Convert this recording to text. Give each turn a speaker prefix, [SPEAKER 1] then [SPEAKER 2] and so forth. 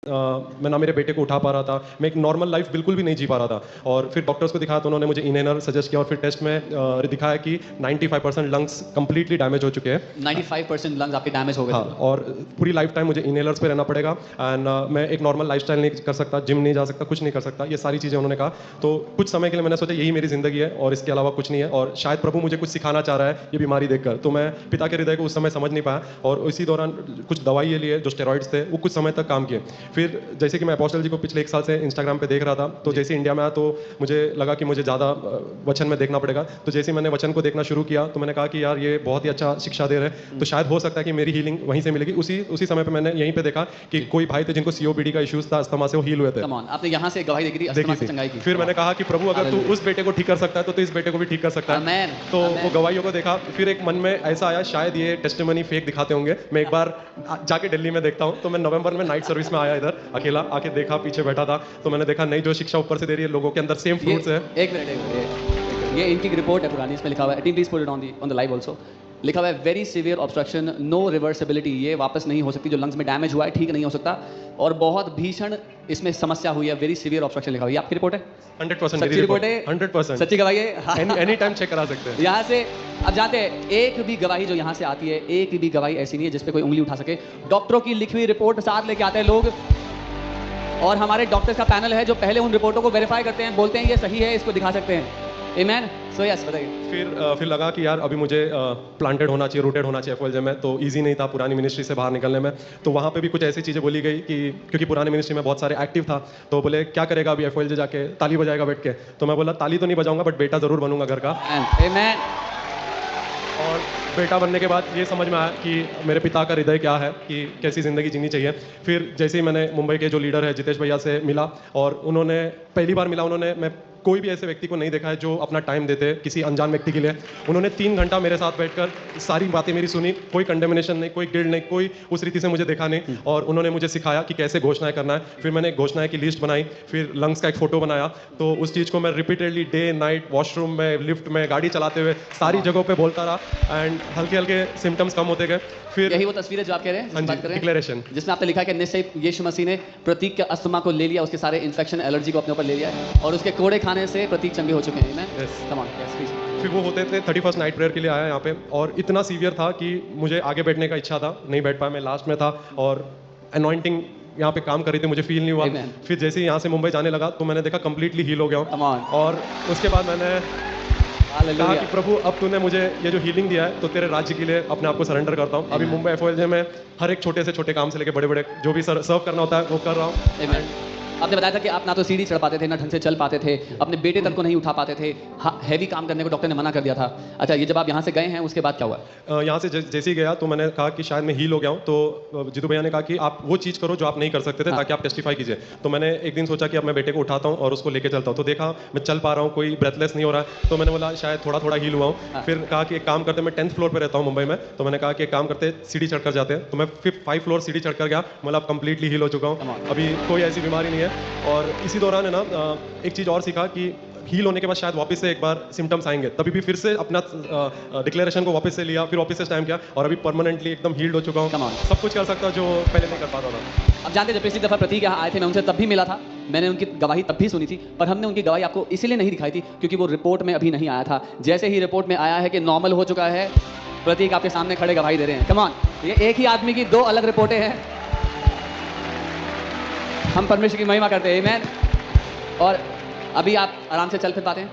[SPEAKER 1] मैं ना मेरे बेटे को उठा पा रहा था, मैं एक नॉर्मल लाइफ बिल्कुल भी नहीं जी पा रहा था। और फिर डॉक्टर्स को दिखाया तो उन्होंने मुझे इनहेलर सजेस्ट किया और फिर टेस्ट में दिखाया कि 95% लंग्स कंप्लीटली डैमेज हो चुके हैं।
[SPEAKER 2] 95% लंग्स आपके डैमेज हो गए
[SPEAKER 1] हाँ,
[SPEAKER 2] थे।
[SPEAKER 1] और पूरी लाइफ टाइम मुझे इनहेलर्स पे रहना पड़ेगा एंड मैं एक नॉर्मल लाइफस्टाइल नहीं कर सकता, जिम नहीं जा सकता, कुछ नहीं कर सकता, ये सारी चीज़ें उन्होंने कहा। तो कुछ समय के लिए मैंने सोचा यही मेरी ज़िंदगी है और इसके अलावा कुछ नहीं है और शायद प्रभु मुझे कुछ सिखाना चाह रहा है ये बीमारी देखकर। तो मैं पिता के हृदय को उस समय समझ नहीं पाया और इसी दौरान कुछ दवाई लिए जो स्टेरॉइड्स थे वो कुछ समय तक काम किए। फिर जैसे कि मैं अपोस्टल जी को पिछले 1 साल से इंस्टाग्राम पे देख रहा था, तो जैसे इंडिया में आया तो मुझे लगा कि मुझे ज़्यादा वचन में देखना पड़ेगा। तो जैसे ही मैंने वचन को देखना शुरू किया तो मैंने कहा कि यार ये बहुत ही अच्छा शिक्षा दे रहे हैं, तो शायद हो सकता है कि मेरी हीलिंग वहीं से मिलेगी। उसी समय पे मैंने यहीं पे देखा कि कोई भाई थे जिनको सीओपीडी का इश्यूज था, अस्थमा से वो हील हुए थे।
[SPEAKER 2] कम ऑन, आपने यहाँ से गवाही देखी थी, अस्थमा से चंगाई की।
[SPEAKER 1] फिर मैंने कहा कि प्रभु अगर तू उस बेटे को ठीक कर सकता है तो इस बेटे को भी ठीक कर सकता है।
[SPEAKER 2] आमेन,
[SPEAKER 1] तो
[SPEAKER 2] आमेन।
[SPEAKER 1] वो गवाहियों को देखा, फिर एक मन में ऐसा आया शायद ये टेस्टिमनी फेक दिखाते होंगे, मैं एक बार जाके दिल्ली में देखता हूँ। तो मैं नवंबर में नाइट सर्विस में आया इधर अकेला, आके देखा, पीछे बैठा था, तो मैंने देखा नहीं जो शिक्षा ऊपर से दे रही है लोगों के अंदर सेम फ्रूट्स है।
[SPEAKER 2] एक मिनट, ये इनकी रिपोर्ट है पुरानी, इसमें लिखा हुआ है, team please put it on the live also. लिखा हुआ है very severe obstruction, no reversibility, ये वापस नहीं हो सकती, जो लंग्स में डैमेज हुआ है ठीक नहीं हो सकता, और बहुत भीषण इसमें समस्या हुई है, वेरी सीवियर ऑब्स्ट्रक्शन लिखा हुआ है। ये आपकी रिपोर्ट है?
[SPEAKER 1] 100%
[SPEAKER 2] सच्ची रिपोर्ट है?
[SPEAKER 1] 100%
[SPEAKER 2] सच्ची गवाही है?
[SPEAKER 1] एनी टाइम चेक करा सकते हैं।
[SPEAKER 2] यहाँ से अब जानते हैं, एक भी गवाही जो यहाँ से आती है, एक भी गवाही ऐसी नहीं है जिस पे कोई उंगली उठा सके। डॉक्टरों की लिखी हुई रिपोर्ट साथ लेके आते हैं लोग, और हमारे डॉक्टर्स का पैनल है जो पहले उन रिपोर्टों को वेरीफाई करते हैं, बोलते हैं ये सही है, इसको दिखा सकते हैं। आमेन। सो यस, बताइए।
[SPEAKER 1] फिर लगा कि यार अभी मुझे प्लांटेड होना चाहिए, रूटेड होना चाहिए एफओएलजे में, तो इजी नहीं था पुरानी मिनिस्ट्री से बाहर निकलने में। तो वहाँ पे भी कुछ ऐसी चीज़ें बोली गई कि क्योंकि पुरानी मिनिस्ट्री में बहुत सारे एक्टिव था, तो बोले क्या करेगा अभी एफओएलजे जाके, ताली बजाएगा बैठ के। तो मैं बोला ताली तो नहीं बजाऊंगा बट बेटा ज़रूर बनूंगा घर का।
[SPEAKER 2] आमेन।
[SPEAKER 1] और बेटा बनने के बाद ये समझ में आया कि मेरे पिता का हृदय क्या है, कि कैसी ज़िंदगी जीनी चाहिए। फिर जैसे ही मैंने मुंबई के जो लीडर है जितेश भैया से मिला, और उन्होंने पहली बार मिला, उन्होंने, मैं कोई भी ऐसे व्यक्ति को नहीं देखा है जो अपना टाइम देते किसी अनजान व्यक्ति के लिए। उन्होंने 3 घंटा मेरे साथ बैठकर सारी बातें मेरी सुनी, कोई कंडेमिनेशन नहीं, कोई गिल्ड नहीं, कोई उस रीति से मुझे देखा नहीं, और उन्होंने मुझे सिखाया कि कैसे घोषणाएं करना है। फिर मैंने घोषणाएं की लिस्ट बनाई, फिर लंग्स का एक फोटो बनाया, तो उस चीज़ को मैं रिपीटेडली डे नाइट, वॉशरूम में, लिफ्ट में, गाड़ी चलाते हुए सारी जगहों पर बोलता रहा, एंड हल्के हल्के सिम्टम्स कम होते गए। फिर
[SPEAKER 2] यही वो तस्वीर है जो आप कह रहे हैं, बात कर रहे हैं,
[SPEAKER 1] डिक्लेरेशन,
[SPEAKER 2] जिसमें आपने लिखा है कि निश्चय यीशु मसीह ने प्रतीक के अस्थमा को ले लिया, उसके सारे इन्फेक्शन, एलर्जी को अपने ऊपर ले लिया, और उसके कोड़े खाने से प्रतीक चंगे हो चुके हैं। Come on, yes please.
[SPEAKER 1] फिर वो होते थे 31st नाइट प्रेयर के लिए आया यहाँ पे, और इतना सीवियर था कि मुझे आगे बैठने का इच्छा था, नहीं बैठ पाया, मैं लास्ट में था, और अनॉइंटिंग यहाँ पे काम कर रही थी, मुझे फील नहीं हुआ।
[SPEAKER 2] Amen.
[SPEAKER 1] फिर जैसे ही यहाँ से मुंबई जाने लगा तो मैंने देखा कंप्लीटली हील हो गया
[SPEAKER 2] Come
[SPEAKER 1] हूँ,
[SPEAKER 2] on.
[SPEAKER 1] और उसके बाद मैंने कहा
[SPEAKER 2] Hallelujah.
[SPEAKER 1] कि प्रभु अब तूने मुझे ये जो हीलिंग दिया है तो तेरे राज्य के लिए अपने आप को सरेंडर करता हूँ। अभी मुंबई एफओएलजे में हर एक छोटे से छोटे काम से लेके बड़े बड़े जो भी सर्व करना होता है वो कर रहा हूँ।
[SPEAKER 2] Amen. आपने बताया था कि आप ना तो सीढ़ी चढ़ पाते थे, ना ढंग से चल पाते थे, अपने बेटे तक को नहीं उठा पाते थे, हैवी काम करने को डॉक्टर ने मना कर दिया था। अच्छा, ये जब आप यहाँ से गए हैं उसके बाद क्या हुआ?
[SPEAKER 1] यहाँ से जैसे ही गया तो मैंने कहा कि शायद मैं हील हो गया हूँ, तो जितू भैया ने कहा कि आप वो चीज़ करो जो आप नहीं कर सकते थे, ताकि आप टेस्टिफाई कीजिए। तो मैंने एक दिन सोचा कि अब मैं बेटे को उठाता हूँ और उसको लेके चलता हूँ, तो देखा मैं चल पा रहा हूँ, कोई ब्रेथलेस नहीं हो रहा है, तो मैंने बोला शायद थोड़ा थोड़ा हील हुआ हूँ। फिर कहा कि एक काम करते, मैं 10th फ्लोर पर रहता हूँ मुंबई में, तो मैंने कहा कि एक काम करते सीढ़ी चढ़कर जाते हैं, तो मैं 5 फ्लोर सीढ़ी चढ़कर गया, मतलब कंप्लीटली हील हो चुका हूँ, अभी कोई ऐसी बीमारी नहीं है। और इसी दौरान है ना एक चीज़ और सीखा कि हील होने के बाद शायद वापस से एक बार सिम्टम्स आएंगे, तभी भी फिर से अपना डिक्लेरेशन को वापस से लिया, फिर वापस से टाइम किया, और अभी परमानेंटली एकदम हील्ड हो चुका हूँ, सब कुछ कर सकता हूँ जो पहले नहीं कर पाता था।
[SPEAKER 2] अब जानते जब पिछली दफा प्रतीक यहाँ आए थे, मैं उनसे तब भी मिला था, मैंने उनकी गवाही तब भी सुनी थी, पर हमने उनकी गवाही आपको इसलिए नहीं दिखाई थी क्योंकि वो रिपोर्ट में अभी नहीं आया था। जैसे ही रिपोर्ट में आया है कि नॉर्मल हो चुका है, प्रतीक आपके सामने खड़े गवाही दे रहे हैं। कम ऑन, ये एक ही आदमी की 2 अलग रिपोर्टें हैं। हम परमेश्वर की महिमा करते हैं। आमेन। और अभी आप आराम से चल फिर पाते हैं।